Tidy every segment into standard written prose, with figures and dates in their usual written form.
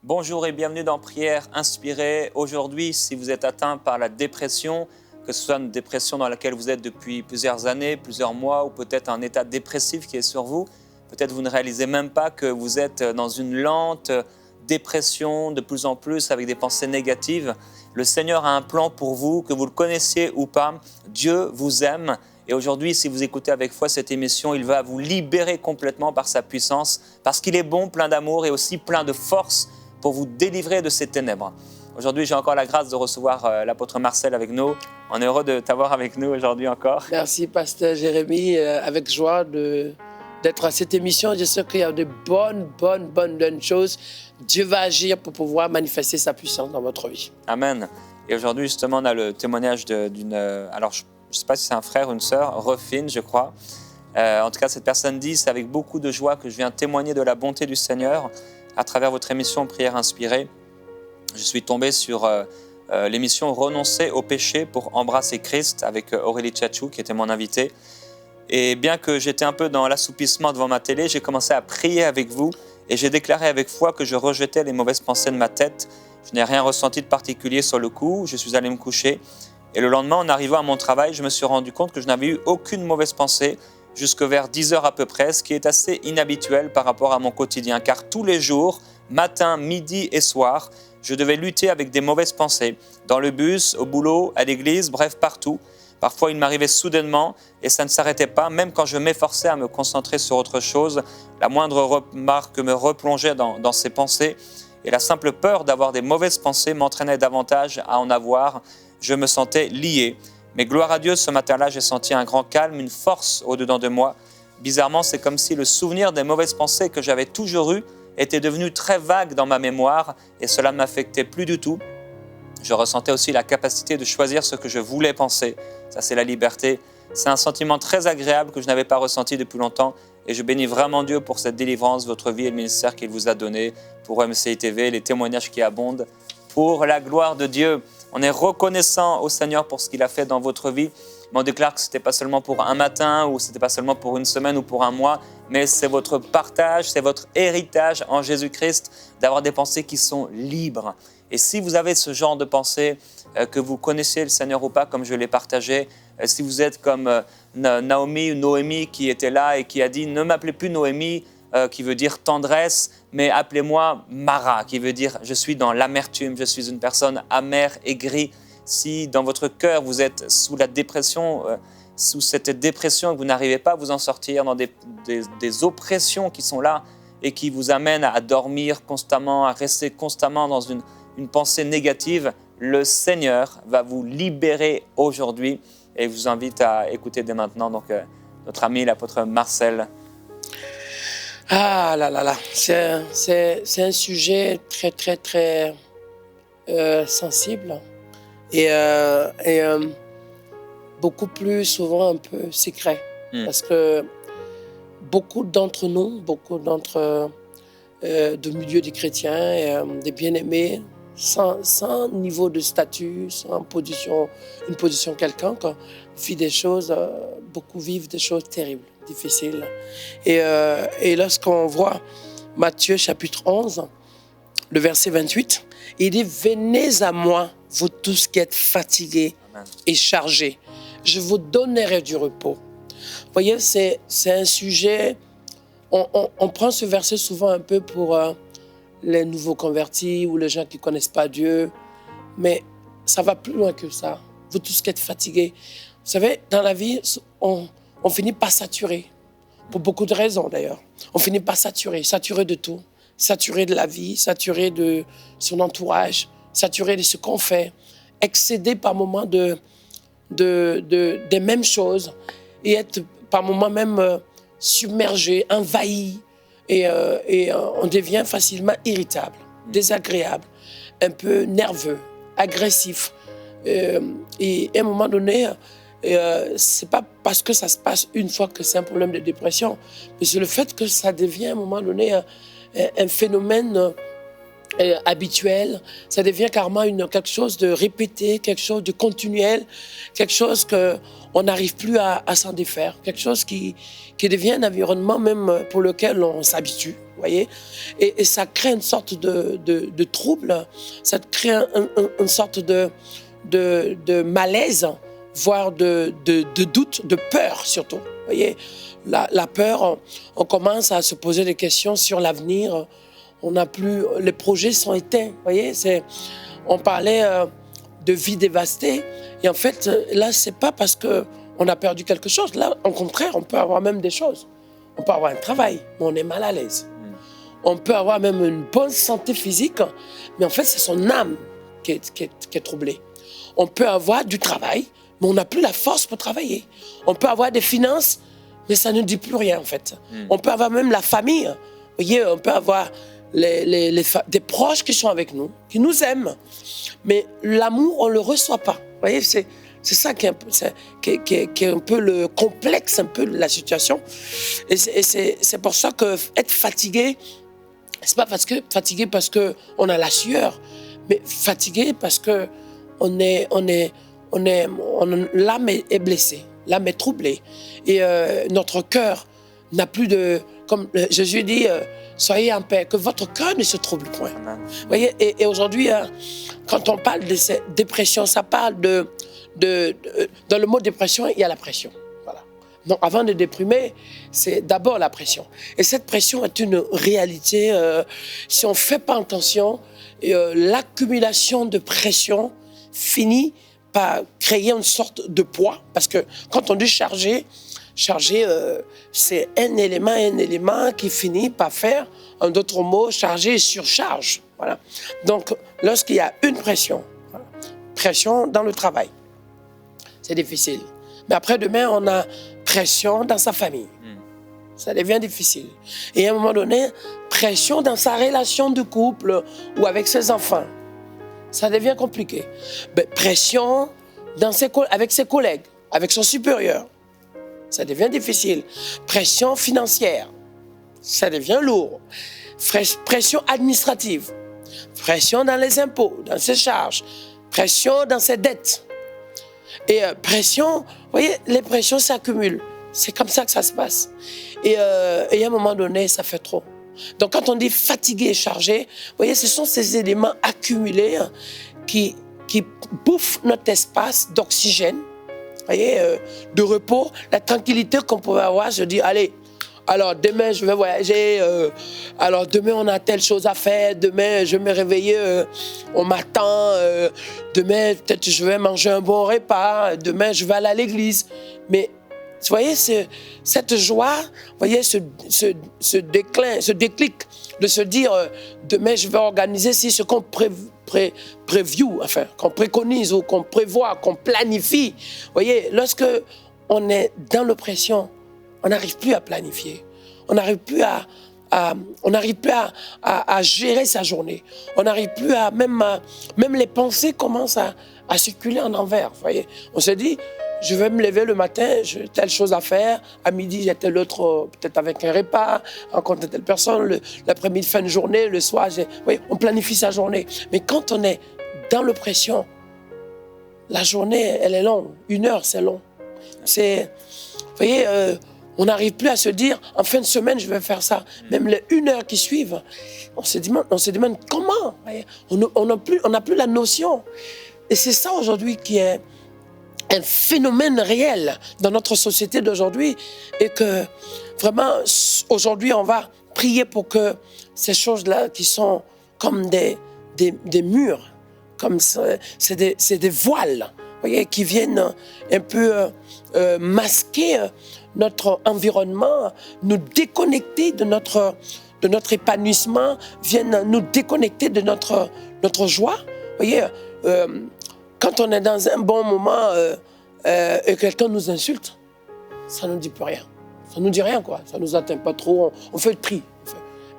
Bonjour et bienvenue dans Prière Inspirée. Aujourd'hui, si vous êtes atteint par la dépression, que ce soit une dépression dans laquelle vous êtes depuis plusieurs années, plusieurs mois, ou peut-être un état dépressif qui est sur vous, peut-être vous ne réalisez même pas que vous êtes dans une lente dépression de plus en plus avec des pensées négatives. Le Seigneur a un plan pour vous, que vous le connaissiez ou pas. Dieu vous aime. Et aujourd'hui, si vous écoutez avec foi cette émission, il va vous libérer complètement par sa puissance, parce qu'il est bon, plein d'amour et aussi plein de force pour vous délivrer de ces ténèbres. Aujourd'hui, j'ai encore la grâce de recevoir l'apôtre Marcel avec nous. On est heureux de t'avoir avec nous aujourd'hui encore. Merci, pasteur Jérémy, avec joie d'être à cette émission. Je sais qu'il y a de bonnes choses. Dieu va agir pour pouvoir manifester sa puissance dans votre vie. Amen. Et aujourd'hui, justement, on a le témoignage d'une... alors, je ne sais pas si c'est un frère ou une sœur, Refine, je crois. En tout cas, cette personne dit, c'est avec beaucoup de joie que je viens témoigner de la bonté du Seigneur à travers votre émission Prière Inspirée. Je suis tombé sur l'émission Renoncer au péché pour embrasser Christ avec Aurélie Tchatchou, qui était mon invitée. Et bien que j'étais un peu dans l'assoupissement devant ma télé, j'ai commencé à prier avec vous et j'ai déclaré avec foi que je rejetais les mauvaises pensées de ma tête. Je n'ai rien ressenti de particulier sur le coup, je suis allé me coucher. Et le lendemain, en arrivant à mon travail, je me suis rendu compte que je n'avais eu aucune mauvaise pensée jusque vers 10 heures à peu près, ce qui est assez inhabituel par rapport à mon quotidien, car tous les jours, matin, midi et soir, je devais lutter avec des mauvaises pensées, dans le bus, au boulot, à l'église, bref, partout. Parfois, il m'arrivait soudainement et ça ne s'arrêtait pas, même quand je m'efforçais à me concentrer sur autre chose. La moindre remarque me replongeait dans ces pensées et la simple peur d'avoir des mauvaises pensées m'entraînait davantage à en avoir. Je me sentais lié. Mais gloire à Dieu, ce matin-là, j'ai senti un grand calme, une force au-dedans de moi. Bizarrement, c'est comme si le souvenir des mauvaises pensées que j'avais toujours eues était devenu très vague dans ma mémoire et cela ne m'affectait plus du tout. Je ressentais aussi la capacité de choisir ce que je voulais penser. Ça, c'est la liberté. C'est un sentiment très agréable que je n'avais pas ressenti depuis longtemps et je bénis vraiment Dieu pour cette délivrance, votre vie et le ministère qu'il vous a donné, pour MCI TV, les témoignages qui abondent. Pour la gloire de Dieu, on est reconnaissant au Seigneur pour ce qu'il a fait dans votre vie. Mais on déclare que ce n'était pas seulement pour un matin ou ce n'était pas seulement pour une semaine ou pour un mois, mais c'est votre partage, c'est votre héritage en Jésus-Christ d'avoir des pensées qui sont libres. Et si vous avez ce genre de pensée, que vous connaissez le Seigneur ou pas, comme je l'ai partagé, si vous êtes comme Naomi ou Noémie qui était là et qui a dit « Ne m'appelez plus Noémie », qui veut dire tendresse, mais appelez-moi Mara, qui veut dire « Je suis dans l'amertume, je suis une personne amère, aigrie ». Si dans votre cœur, vous êtes sous la dépression, sous cette dépression et que vous n'arrivez pas à vous en sortir, dans des oppressions qui sont là et qui vous amènent à dormir constamment, à rester constamment dans une pensée négative, le Seigneur va vous libérer aujourd'hui et je vous invite à écouter dès maintenant notre ami l'apôtre Marcel. Ah là là là, c'est un sujet très sensible et beaucoup plus souvent un peu secret. Parce que beaucoup d'entre nous, de milieu des chrétiens, des bien-aimés, sans niveau de statut, sans une position quelconque, beaucoup vivent des choses terribles, difficiles. Et lorsqu'on voit Matthieu chapitre 11, le verset 28, il dit « Venez à moi, vous tous qui êtes fatigués et chargés, je vous donnerai du repos. » Vous voyez, c'est un sujet, on prend ce verset souvent un peu pour les nouveaux convertis ou les gens qui ne connaissent pas Dieu, mais ça va plus loin que ça. Vous tous qui êtes fatigués. Vous savez, dans la vie, on finit par saturer, pour beaucoup de raisons d'ailleurs. On finit par saturer de tout, saturé de la vie, saturé de son entourage, saturé de ce qu'on fait, excédé par moments des mêmes choses et être par moments même submergé, envahi. Et on devient facilement irritable, désagréable, un peu nerveux, agressif. Et à un moment donné, c'est pas parce que ça se passe une fois que c'est un problème de dépression, mais c'est le fait que ça devient à un moment donné un phénomène habituel, ça devient carrément quelque chose de répété, quelque chose de continuel, quelque chose qu'on n'arrive plus à s'en défaire, quelque chose qui devient un environnement même pour lequel on s'habitue. vous voyez. Et ça crée une sorte de trouble, ça crée une sorte de malaise, voire de doute, de peur surtout. Vous voyez, la peur, on commence à se poser des questions sur l'avenir. On n'a plus, les projets sont éteints. Vous voyez, on parlait de vie dévastée. Et en fait, là, c'est pas parce qu'on a perdu quelque chose. Là, au contraire, on peut avoir même des choses. On peut avoir un travail, mais on est mal à l'aise. On peut avoir même une bonne santé physique, mais en fait, c'est son âme qui est troublée. On peut avoir du travail, mais on n'a plus la force pour travailler. On peut avoir des finances, mais ça ne dit plus rien, en fait. On peut avoir même la famille. Vous voyez, on peut avoir des proches qui sont avec nous, qui nous aiment. Mais l'amour, on ne le reçoit pas. Vous voyez, c'est ça qui est un peu le complexe, un peu la situation. Et c'est pour ça qu'être fatigué, c'est pas fatigué parce qu'on a la sueur, mais fatigué parce que l'âme est blessée, l'âme est troublée. Et notre cœur n'a plus de... Comme Jésus dit, soyez en paix, que votre cœur ne se trouble point. Vous voyez, et aujourd'hui, quand on parle de cette dépression, ça parle dans le mot dépression, il y a la pression. Voilà. Donc, avant de déprimer, c'est d'abord la pression. Et cette pression est une réalité. Si on ne fait pas attention, l'accumulation de pression finit par créer une sorte de poids. Parce que quand on dit charger, c'est un élément qui finit par faire, en d'autres mots, charger et surcharge. Voilà. Donc, lorsqu'il y a une pression, voilà, pression dans le travail, c'est difficile. Mais après, demain, on a pression dans sa famille. Ça devient difficile. Et à un moment donné, pression dans sa relation de couple ou avec ses enfants. Ça devient compliqué. Mais pression avec ses collègues, avec son supérieur. Ça devient difficile. Pression financière, ça devient lourd. Pression administrative, pression dans les impôts, dans ses charges, pression dans ses dettes. Et pression, vous voyez, les pressions s'accumulent. C'est comme ça que ça se passe. Et à un moment donné, ça fait trop. Donc quand on dit fatigué et chargé, vous voyez, ce sont ces éléments accumulés qui bouffent notre espace d'oxygène. Vous voyez, de repos, la tranquillité qu'on pouvait avoir, je dis, allez, alors demain je vais voyager, alors demain on a telle chose à faire, demain je vais me réveiller, on m'attend, demain peut-être je vais manger un bon repas, demain je vais aller à l'église. Mais vous voyez, cette joie, vous voyez, ce déclic de se dire, demain je vais organiser ce qu'on qu'on préconise ou qu'on prévoit, qu'on planifie. Vous voyez, lorsque on est dans l'oppression, on n'arrive plus à planifier. On n'arrive plus à gérer sa journée. On n'arrive plus à... Même les pensées commencent à circuler en envers. Vous voyez, on se dit, je vais me lever le matin, j'ai telle chose à faire. À midi, j'ai telle autre, peut-être avec un repas, rencontrer telle personne. L'après-midi, fin de journée, le soir, vous voyez, on planifie sa journée. Mais quand on est dans l'oppression, la journée, elle est longue. 1 heure, c'est long. Vous voyez, on n'arrive plus à se dire, en fin de semaine, je vais faire ça. Même les 1 heure qui suivent, on se demande comment. On n'a plus la notion. Et c'est ça aujourd'hui qui est un phénomène réel dans notre société d'aujourd'hui. Et que vraiment, aujourd'hui, on va prier pour que ces choses-là qui sont comme des murs, comme c'est des voiles, vous voyez, qui viennent un peu masquer notre environnement, nous déconnecter de notre épanouissement, viennent nous déconnecter de notre joie. Vous voyez, quand on est dans un bon moment et quelqu'un nous insulte, ça ne nous dit plus rien. Ça ne nous dit rien, quoi. Ça ne nous atteint pas trop, on fait le tri.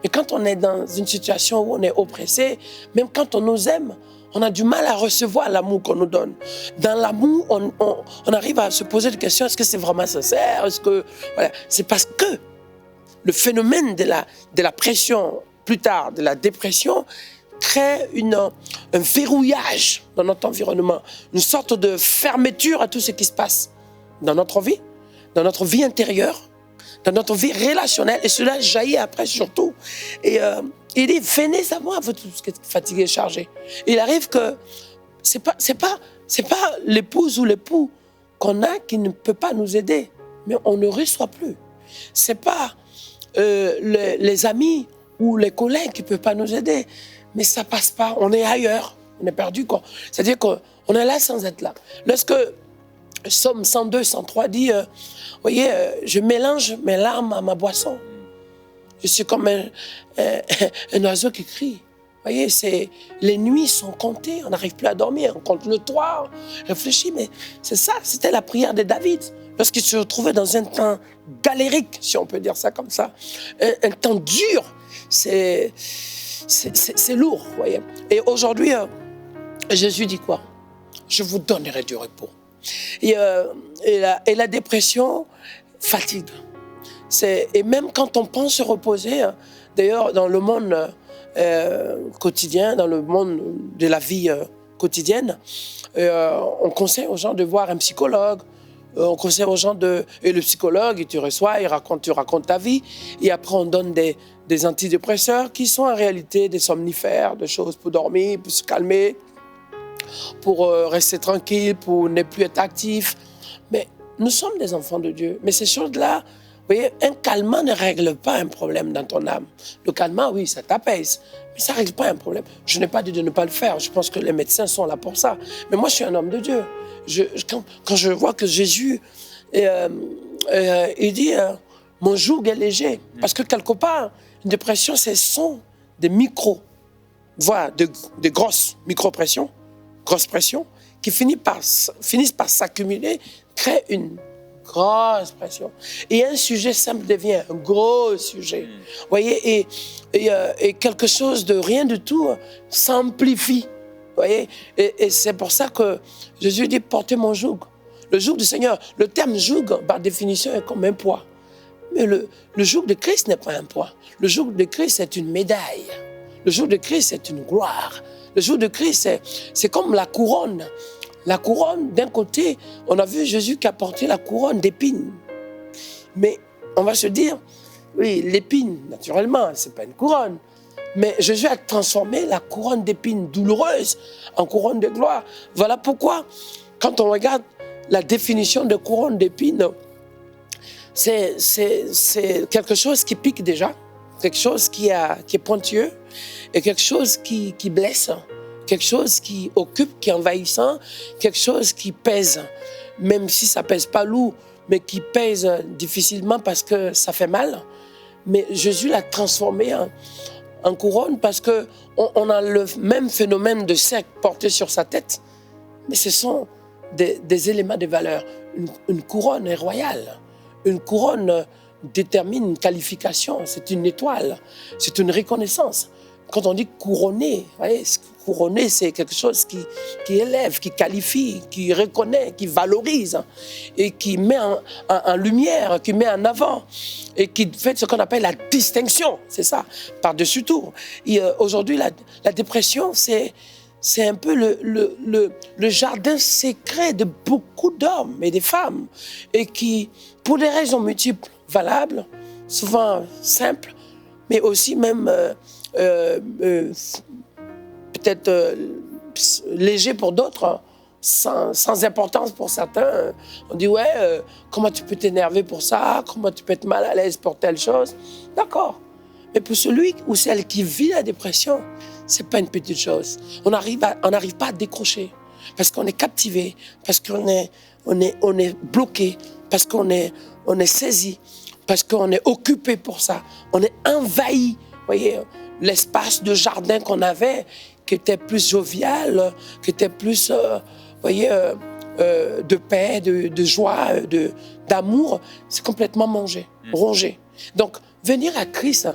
Mais quand on est dans une situation où on est oppressé, même quand on nous aime, on a du mal à recevoir l'amour qu'on nous donne. Dans l'amour, on arrive à se poser des questions. Est-ce que c'est vraiment sincère? Voilà. C'est parce que le phénomène de la pression, plus tard, de la dépression, crée un verrouillage dans notre environnement. Une sorte de fermeture à tout ce qui se passe dans notre vie intérieure. dans notre vie relationnelle, et cela jaillit après surtout. Et il dit, venez à moi, vous tous qui êtes fatigués et chargés. Il arrive que c'est pas l'épouse ou l'époux qu'on a qui ne peut pas nous aider, mais on ne reçoit plus. C'est pas les amis ou les collègues qui ne peuvent pas nous aider, mais ça passe pas, on est ailleurs, on est perdu, quoi. C'est-à-dire qu'on est là sans être là. Lorsque Psaume 102, 103 dit, voyez, je mélange mes larmes à ma boisson. Je suis comme un oiseau qui crie. Vous voyez, les nuits sont comptées, on n'arrive plus à dormir, on compte le toit, on réfléchit, mais c'est ça, c'était la prière de David. Lorsqu'il se retrouvait dans un temps galérique, si on peut dire ça comme ça, un temps dur, c'est lourd, vous voyez. Et aujourd'hui, Jésus dit quoi? Je vous donnerai du repos. Et la dépression fatigue. Et même quand on pense se reposer, d'ailleurs dans le monde quotidien, dans le monde de la vie quotidienne, on conseille aux gens de voir un psychologue, on conseille aux gens et le psychologue, tu reçois, tu racontes ta vie, et après on donne des antidépresseurs qui sont en réalité des somnifères, des choses pour dormir, pour se calmer, pour rester tranquille, pour ne plus être actif. Mais nous sommes des enfants de Dieu. Mais ces choses-là, vous voyez, un calmant ne règle pas un problème dans ton âme. Le calmant, oui, ça t'apaise, mais ça ne règle pas un problème. Je n'ai pas dit de ne pas le faire. Je pense que les médecins sont là pour ça. Mais moi, je suis un homme de Dieu. Quand je vois que Jésus, il dit, mon joug est léger. Parce que quelque part, une dépression, ce sont des voire de grosses micro-pressions, grosses pressions, qui finissent par s'accumuler, créent une grosse pression. Et un sujet simple devient un gros sujet. Vous voyez, et quelque chose de rien du tout s'amplifie. Vous voyez, et c'est pour ça que Jésus dit, portez mon joug. Le joug du Seigneur, le terme joug, par définition, est comme un poids. Mais le joug de Christ n'est pas un poids. Le joug de Christ, c'est une médaille. Le joug de Christ, c'est une gloire. Le joug de Christ, c'est comme la couronne. La couronne, d'un côté, on a vu Jésus qui a porté la couronne d'épines. Mais on va se dire, oui, l'épine, naturellement, ce n'est pas une couronne. Mais Jésus a transformé la couronne d'épines douloureuse en couronne de gloire. Voilà pourquoi, quand on regarde la définition de couronne d'épines, c'est quelque chose qui pique déjà, quelque chose qui est pointueux et quelque chose qui blesse. Quelque chose qui occupe, qui est envahissant, quelque chose qui pèse, même si ça pèse pas lourd, mais qui pèse difficilement parce que ça fait mal. Mais Jésus l'a transformé en couronne parce qu'on a le même phénomène de cercle porté sur sa tête, mais ce sont des éléments de valeur. Une couronne est royale. Une couronne détermine une qualification, c'est une étoile, c'est une reconnaissance. Quand on dit couronné, vous voyez, couronné, c'est quelque chose qui élève, qui qualifie, qui reconnaît, qui valorise et qui met en lumière, qui met en avant et qui fait ce qu'on appelle la distinction. C'est ça, par-dessus tout. Aujourd'hui, la dépression, c'est un peu le jardin secret de beaucoup d'hommes et de femmes et qui, pour des raisons multiples, valables, souvent simples, mais aussi même peut-être léger pour d'autres, sans importance pour certains. On dit, ouais, comment tu peux t'énerver pour ça? Comment tu peux être mal à l'aise pour telle chose? D'accord. Mais pour celui ou celle qui vit la dépression, c'est pas une petite chose. On n'arrive pas à décrocher parce qu'on est captivé, parce qu'on est bloqué, parce qu'on est saisi, parce qu'on est occupé pour ça. On est envahi. Vous voyez, l'espace de jardin qu'on avait, qui était plus jovial, qui était plus, de paix, de joie, d'amour, c'est complètement rongé. Donc, venir à Christ,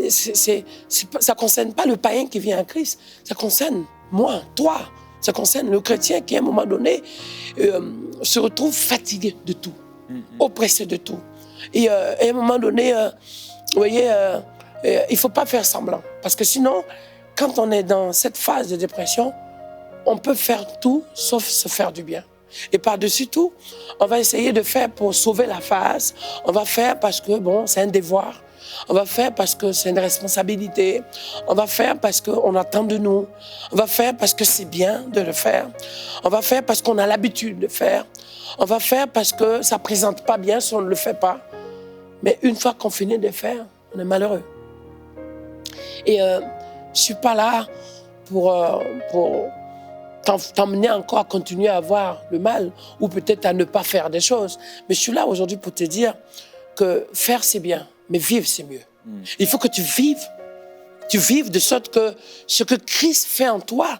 ça ne concerne pas le païen qui vient à Christ, ça concerne moi, toi, ça concerne le chrétien qui, à un moment donné, se retrouve fatigué de tout, oppressé de tout. Et à un moment donné, vous voyez, il ne faut pas faire semblant. Parce que sinon, quand on est dans cette phase de dépression, on peut faire tout sauf se faire du bien. Et par-dessus tout, on va essayer de faire pour sauver la face. On va faire parce que, bon, c'est un devoir. On va faire parce que c'est une responsabilité. On va faire parce qu'on attend de nous. On va faire parce que c'est bien de le faire. On va faire parce qu'on a l'habitude de faire. On va faire parce que ça ne présente pas bien si on ne le fait pas. Mais une fois qu'on finit de faire, on est malheureux. Et je ne suis pas là pour t'emmener encore à continuer à avoir le mal ou peut-être à ne pas faire des choses. Mais je suis là aujourd'hui pour te dire que faire, c'est bien, mais vivre, c'est mieux. Il faut que tu vives de sorte que ce que Christ fait en toi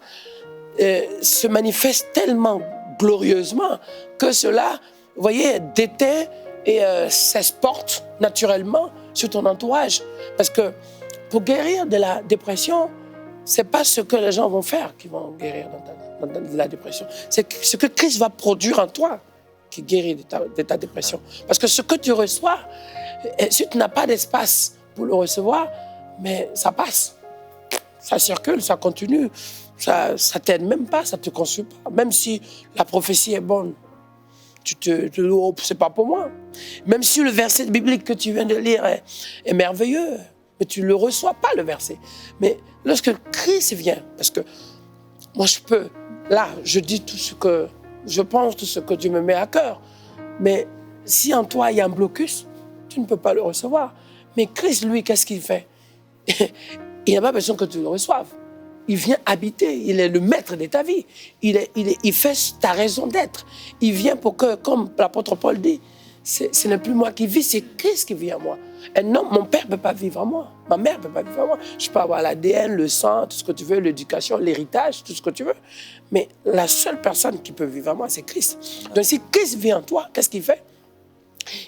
se manifeste tellement glorieusement que cela, vous voyez, déteint et s'exporte naturellement sur ton entourage. Parce que pour guérir de la dépression, ce n'est pas ce que les gens vont faire qui vont guérir de la dépression. C'est ce que Christ va produire en toi qui guérit de ta dépression. Parce que ce que tu reçois, si tu n'as pas d'espace pour le recevoir, mais ça passe. Ça circule, ça continue. Ça ne t'aide même pas, ça ne te consume pas. Même si la prophétie est bonne, tu te dis, oh, c'est pas pour moi. Même si le verset biblique que tu viens de lire est merveilleux, mais tu ne le reçois pas, le verset. Mais lorsque Christ vient, parce que moi je peux, là, je dis tout ce que je pense, tout ce que Dieu me met à cœur. Mais si en toi il y a un blocus, tu ne peux pas le recevoir. Mais Christ, lui, qu'est-ce qu'il fait? Il n'a pas besoin que tu le reçoives. Il vient habiter, il est le maître de ta vie. Il fait ta raison d'être. Il vient pour que, comme l'apôtre Paul dit, ce n'est plus moi qui vis, c'est Christ qui vit en moi. Et non, mon père ne peut pas vivre en moi. Ma mère ne peut pas vivre en moi. Je peux avoir l'ADN, le sang, tout ce que tu veux, l'éducation, l'héritage, tout ce que tu veux. Mais la seule personne qui peut vivre en moi, c'est Christ. Donc si Christ vit en toi, qu'est-ce qu'il fait?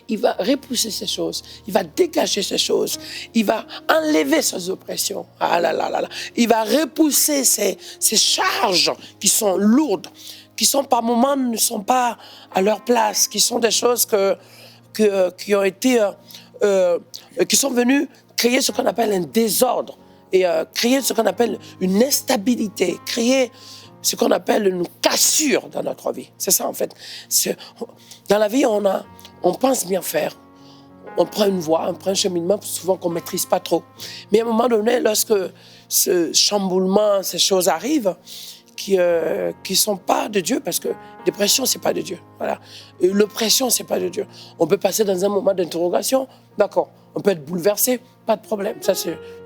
Il va repousser ces choses, il va dégager ces choses, il va enlever ces oppressions. Ah là là là là. Il va repousser ces charges qui sont lourdes, qui sont par moments ne sont pas à leur place, qui sont des choses qui ont été, qui sont venues créer ce qu'on appelle un désordre et créer ce qu'on appelle une instabilité, créer ce qu'on appelle une cassure dans notre vie. C'est ça en fait. Dans la vie, on pense bien faire. On prend une voie, on prend un cheminement, souvent qu'on ne maîtrise pas trop. Mais à un moment donné, lorsque ce chamboulement, ces choses arrivent, qui ne sont pas de Dieu, parce que dépression, ce n'est pas de Dieu. Voilà. Et l'oppression, ce n'est pas de Dieu. On peut passer dans un moment d'interrogation, d'accord. On peut être bouleversé, pas de problème. Ça,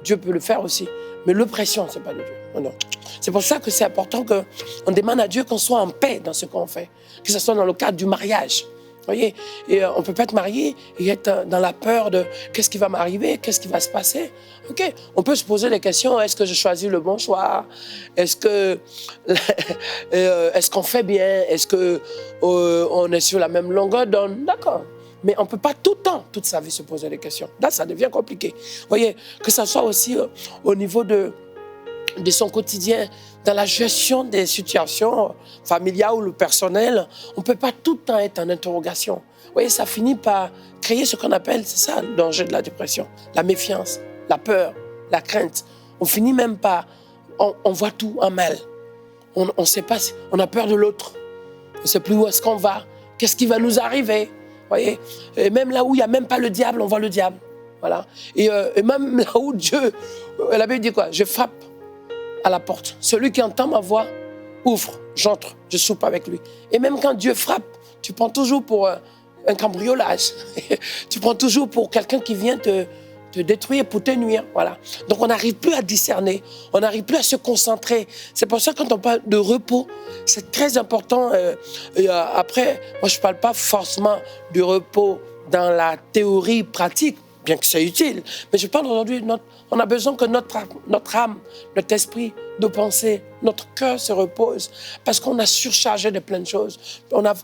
Dieu peut le faire aussi. Mais l'oppression, ce n'est pas de Dieu. Non. C'est pour ça que c'est important qu'on demande à Dieu qu'on soit en paix dans ce qu'on fait. Que ce soit dans le cadre du mariage. Vous voyez, et on ne peut pas être marié et être dans la peur de qu'est-ce qui va m'arriver, qu'est-ce qui va se passer. Ok, on peut se poser des questions, est-ce que je choisis le bon choix? Est-ce qu'on fait bien? Est-ce qu'on est sur la même longueur d'onde? D'accord. Mais on ne peut pas tout le temps, toute sa vie, se poser des questions. Là, ça devient compliqué. Vous voyez, que ce soit aussi au niveau de son quotidien, dans la gestion des situations familiales ou personnelles, on ne peut pas tout le temps être en interrogation. Vous voyez, ça finit par créer ce qu'on appelle, c'est ça le danger de la dépression, la méfiance, la peur, la crainte. On finit même par, on voit tout en mal. On ne sait pas, on a peur de l'autre. On ne sait plus où est-ce qu'on va, qu'est-ce qui va nous arriver. Vous voyez, et même là où il n'y a même pas le diable, on voit le diable. Voilà. Et même là où Dieu, la Bible dit quoi? Je frappe à la porte. Celui qui entend ma voix, ouvre, j'entre, je soupe avec lui. Et même quand Dieu frappe, tu prends toujours pour un cambriolage. Tu prends toujours pour quelqu'un qui vient te détruire, pour te nuire. Voilà. Donc on n'arrive plus à discerner, on n'arrive plus à se concentrer. C'est pour ça que quand on parle de repos, c'est très important. Après, moi je ne parle pas forcément du repos dans la théorie pratique, bien que c'est utile. Mais je parle aujourd'hui, on a besoin que notre âme, notre esprit, nos pensées, notre cœur se repose parce qu'on a surchargé de plein de choses. On a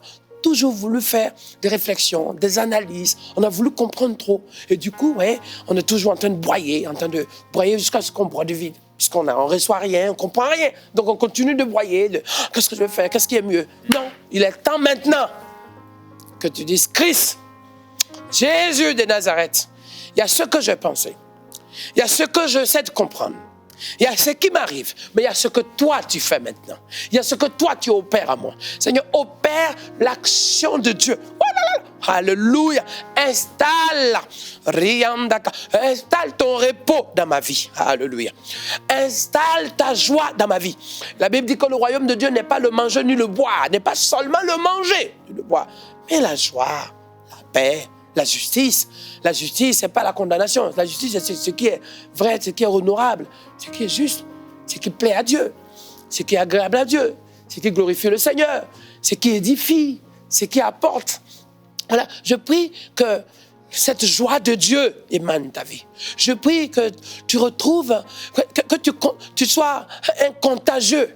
toujours voulu faire des réflexions, des analyses. On a voulu comprendre trop. Et du coup, ouais, on est toujours en train de broyer jusqu'à ce qu'on broie du vide. Puisqu'on ne reçoit rien, on ne comprend rien. Donc on continue de broyer, qu'est-ce que je vais faire, qu'est-ce qui est mieux? Non, il est temps maintenant que tu dises, Christ, Jésus de Nazareth, il y a ce que j'ai pensé. Il y a ce que je sais de comprendre. Il y a ce qui m'arrive, mais il y a ce que toi tu fais maintenant. Il y a ce que toi tu opères à moi. Seigneur, opère l'action de Dieu. Oh là là. Alléluia. Installe ton repos dans ma vie. Alléluia. Installe ta joie dans ma vie. La Bible dit que le royaume de Dieu n'est pas le manger ni le boire, n'est pas seulement le manger ni le boire, mais la joie, la paix, la justice. La justice, ce n'est pas la condamnation. La justice, c'est ce qui est vrai, ce qui est honorable, ce qui est juste, ce qui plaît à Dieu, ce qui est agréable à Dieu, ce qui glorifie le Seigneur, ce qui édifie, ce qui apporte. Voilà, je prie que cette joie de Dieu émane ta vie. Je prie que tu retrouves, que tu sois un contagieux,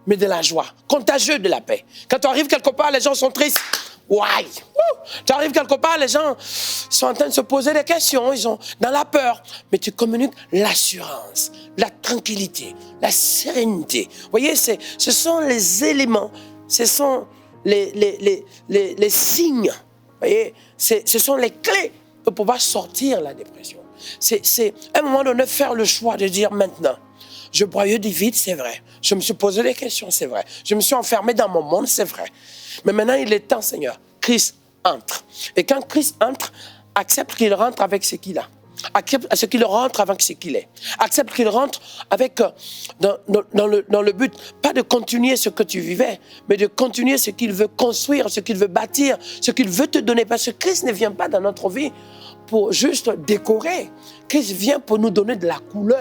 mais de la joie, contagieux de la paix. Quand tu arrives quelque part, les gens sont tristes. Ouais. Tu arrives quelque part, les gens sont en train de se poser des questions, ils sont dans la peur, mais tu communiques l'assurance, la tranquillité, la sérénité. Vous voyez, ce sont les éléments, ce sont les signes. Vous voyez, ce sont les clés pour pouvoir sortir la dépression. C'est à un moment donné faire le choix de dire maintenant, je broyais du vide, c'est vrai. Je me suis posé des questions, c'est vrai. Je me suis enfermé dans mon monde, c'est vrai. Mais maintenant, il est temps, Seigneur. Christ entre. Et quand Christ entre, accepte qu'il rentre avec ce qu'il a. Accepte ce qu'il rentre avec ce qu'il est. Accepte qu'il rentre avec, dans le but, pas de continuer ce que tu vivais, mais de continuer ce qu'il veut construire, ce qu'il veut bâtir, ce qu'il veut te donner. Parce que Christ ne vient pas dans notre vie pour juste décorer. Christ vient pour nous donner de la couleur.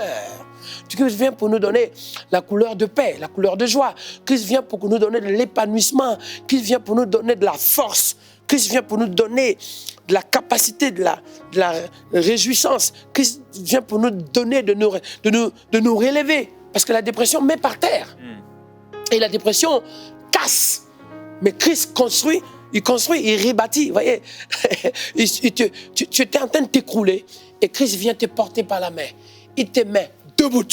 Christ vient pour nous donner la couleur de paix, la couleur de joie. Christ vient pour nous donner de l'épanouissement. Christ vient pour nous donner de la force. Christ vient pour nous donner de la capacité, de la réjouissance. Christ vient pour nous donner, de nous relever. Parce que la dépression met par terre. Et la dépression casse. Mais Christ construit, il rebâtit. Vous voyez, tu étais en train de t'écrouler et Christ vient te porter par la main. Il te met debout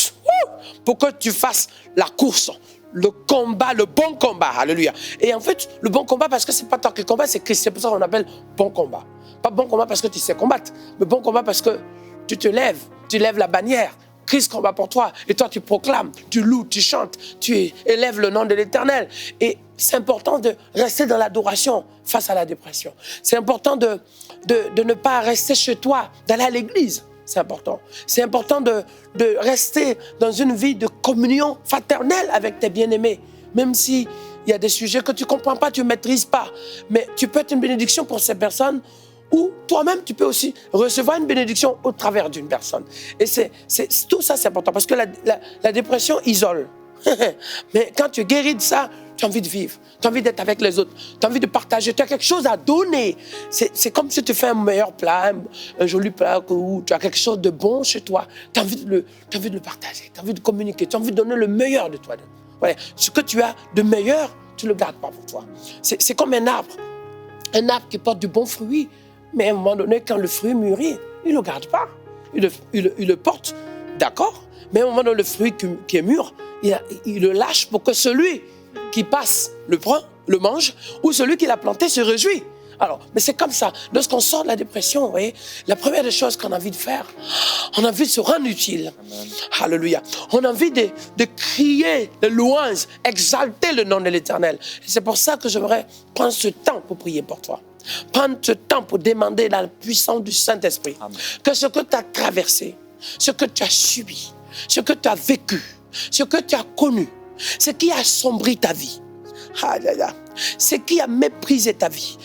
pour que tu fasses la course, le combat, le bon combat. Alléluia. Et en fait, le bon combat, parce que ce n'est pas toi qui combats, c'est Christ. C'est pour ça qu'on appelle bon combat. Pas bon combat parce que tu sais combattre, mais bon combat parce que tu te lèves, tu lèves la bannière. Christ combat pour toi. Et toi, tu proclames, tu loues, tu chantes, tu élèves le nom de l'Éternel. Et c'est important de rester dans l'adoration face à la dépression. C'est important de ne pas rester chez toi, d'aller à l'église. C'est important. C'est important de rester dans une vie de communion fraternelle avec tes bien-aimés. Même s'il y a des sujets que tu ne comprends pas, tu ne maîtrises pas. Mais tu peux être une bénédiction pour ces personnes ou toi-même, tu peux aussi recevoir une bénédiction au travers d'une personne. Et tout ça, c'est important parce que la dépression isole. Mais quand tu guéris de ça, tu as envie de vivre, tu as envie d'être avec les autres, tu as envie de partager, tu as quelque chose à donner. C'est comme si tu fais un meilleur plat, un joli plat, ou tu as quelque chose de bon chez toi, tu as envie de le partager, tu as envie de communiquer, tu as envie de donner le meilleur de toi. Ouais. Ce que tu as de meilleur, tu ne le gardes pas pour toi. C'est comme un arbre qui porte du bon fruit, mais à un moment donné, quand le fruit mûrit, il ne le garde pas, il le porte, d'accord, mais à un moment donné, le fruit qui est mûr, il le lâche pour que celui qui passe le prend, le mange, ou celui qui l'a planté se réjouit. Alors, mais c'est comme ça. Lorsqu'on sort de la dépression, vous voyez, la première des choses qu'on a envie de faire, on a envie de se rendre utile. Amen. Alléluia. On a envie de crier de louanges, exalter le nom de l'Éternel. Et c'est pour ça que j'aimerais prendre ce temps pour prier pour toi. Prendre ce temps pour demander la puissance du Saint-Esprit. Amen. Que ce que tu as traversé, ce que tu as subi, ce que tu as vécu, ce que tu as connu, ce qui a assombri ta vie, ce qui a méprisé ta vie,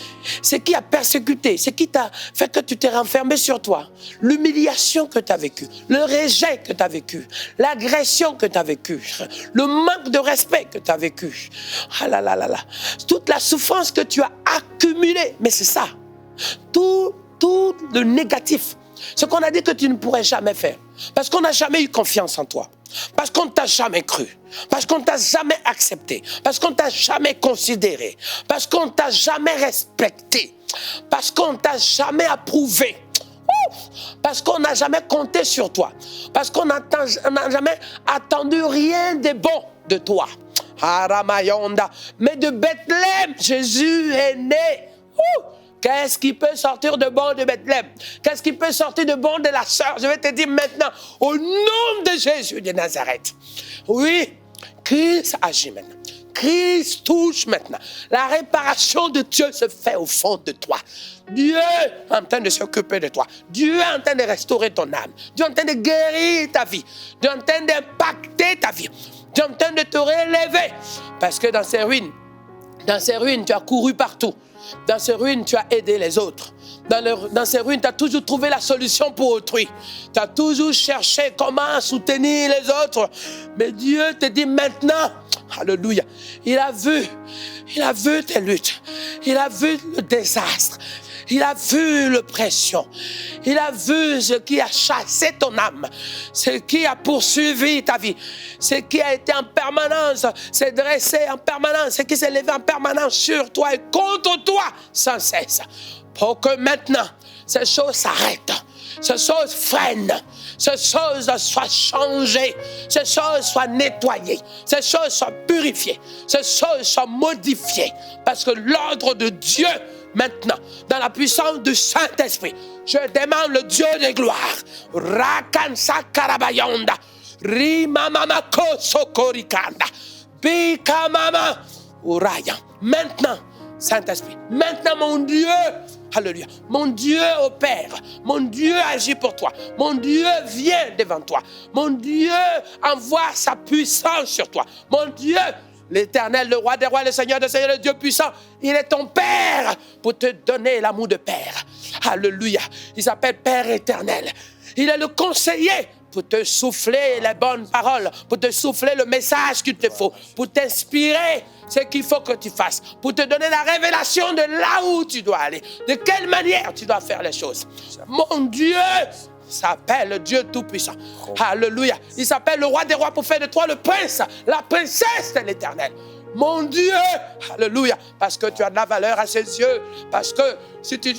ce qui a persécuté, ce qui t'a fait que tu t'es renfermé sur toi, l'humiliation que tu as vécue, le rejet que tu as vécu, l'agression que tu as vécue, le manque de respect que tu as vécu, toute la souffrance que tu as accumulée, mais c'est ça, tout le négatif, ce qu'on a dit que tu ne pourrais jamais faire, parce qu'on n'a jamais eu confiance en toi. Parce qu'on ne t'a jamais cru, parce qu'on ne t'a jamais accepté, parce qu'on ne t'a jamais considéré, parce qu'on ne t'a jamais respecté, parce qu'on ne t'a jamais approuvé, parce qu'on n'a jamais compté sur toi, parce qu'on n'a jamais attendu rien de bon de toi. Mais de Bethléem, Jésus est né. Qu'est-ce qui peut sortir de bon de Bethléem? Qu'est-ce qui peut sortir de bon de la sœur? Je vais te dire maintenant, au nom de Jésus de Nazareth. Oui, Christ agit maintenant. Christ touche maintenant. La réparation de Dieu se fait au fond de toi. Dieu est en train de s'occuper de toi. Dieu est en train de restaurer ton âme. Dieu est en train de guérir ta vie. Dieu est en train d'impacter ta vie. Dieu est en train de te relever. Parce que dans ces ruines, tu as couru partout. Dans ces ruines, tu as aidé les autres. Dans ces ruines, tu as toujours trouvé la solution pour autrui. Tu as toujours cherché comment soutenir les autres. Mais Dieu te dit maintenant, alléluia, il a vu tes luttes. Il a vu le désastre. Il a vu l'oppression. Il a vu ce qui a chassé ton âme. Ce qui a poursuivi ta vie. Ce qui a été en permanence, s'est dressé en permanence. Ce qui s'est levé en permanence sur toi et contre toi sans cesse. Pour que maintenant, ces choses s'arrêtent. Ces choses freinent. Ces choses soient changées. Ces choses soient nettoyées. Ces choses soient purifiées. Ces choses soient modifiées. Parce que l'ordre de Dieu, maintenant, dans la puissance du Saint-Esprit, je demande le Dieu de gloire. Rakansa karabayonda. Rimamamako sokorikanda. Bikamama uraya. Maintenant, Saint-Esprit, maintenant mon Dieu, alléluia, mon Dieu opère, mon Dieu agit pour toi, mon Dieu vient devant toi, mon Dieu envoie sa puissance sur toi, mon Dieu, l'Éternel, le roi des rois, le Seigneur des seigneurs, le Dieu puissant, il est ton Père pour te donner l'amour de Père, alléluia, il s'appelle Père éternel, il est le conseiller pour te souffler les bonnes paroles, pour te souffler le message qu'il te faut, pour t'inspirer ce qu'il faut que tu fasses, pour te donner la révélation de là où tu dois aller, de quelle manière tu dois faire les choses. Mon Dieu s'appelle Dieu Tout-Puissant. Alléluia. Il s'appelle le roi des rois pour faire de toi le prince, la princesse de l'Éternel. Mon Dieu, alléluia, parce que tu as de la valeur à ses yeux, parce que si tu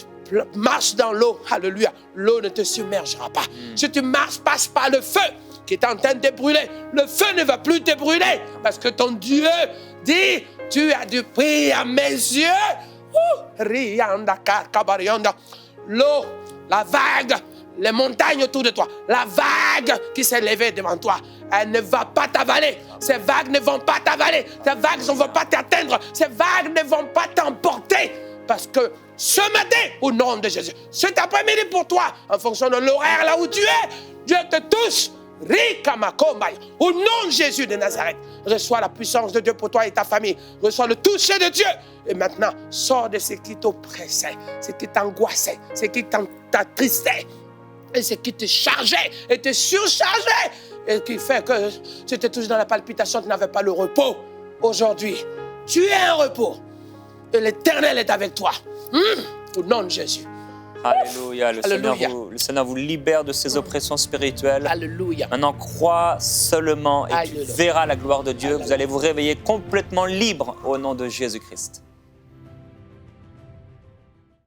marches dans l'eau, alléluia, l'eau ne te submergera pas. Si tu marches, passe par le feu qui est en train de te brûler, le feu ne va plus te brûler, parce que ton Dieu dit, tu as du prix à mes yeux. L'eau, la vague, les montagnes autour de toi, la vague qui s'est levée devant toi, elle ne va pas t'avaler. Ces vagues ne vont pas t'avaler. Ces vagues ne vont pas t'atteindre. Ces vagues ne vont pas t'emporter. Parce que ce matin, au nom de Jésus, cet après-midi pour toi, en fonction de l'horaire là où tu es, Dieu te touche. Au nom de Jésus de Nazareth, reçois la puissance de Dieu pour toi et ta famille. Reçois le toucher de Dieu. Et maintenant, sors de ce qui t'oppressait, ce qui t'angoissait, ce qui t'attristait, et ce qui te chargeait et te surchargeait, et qui fait que tu étais toujours dans la palpitation, tu n'avais pas le repos. Aujourd'hui, tu es en repos. Et l'Éternel est avec toi. Au nom de Jésus. Alléluia. Le Alléluia. Seigneur vous libère de ses oppressions spirituelles. Alléluia. Maintenant, crois seulement et tu Alléluia. verras la gloire de Dieu. Alléluia. Vous allez vous réveiller complètement libre au nom de Jésus-Christ.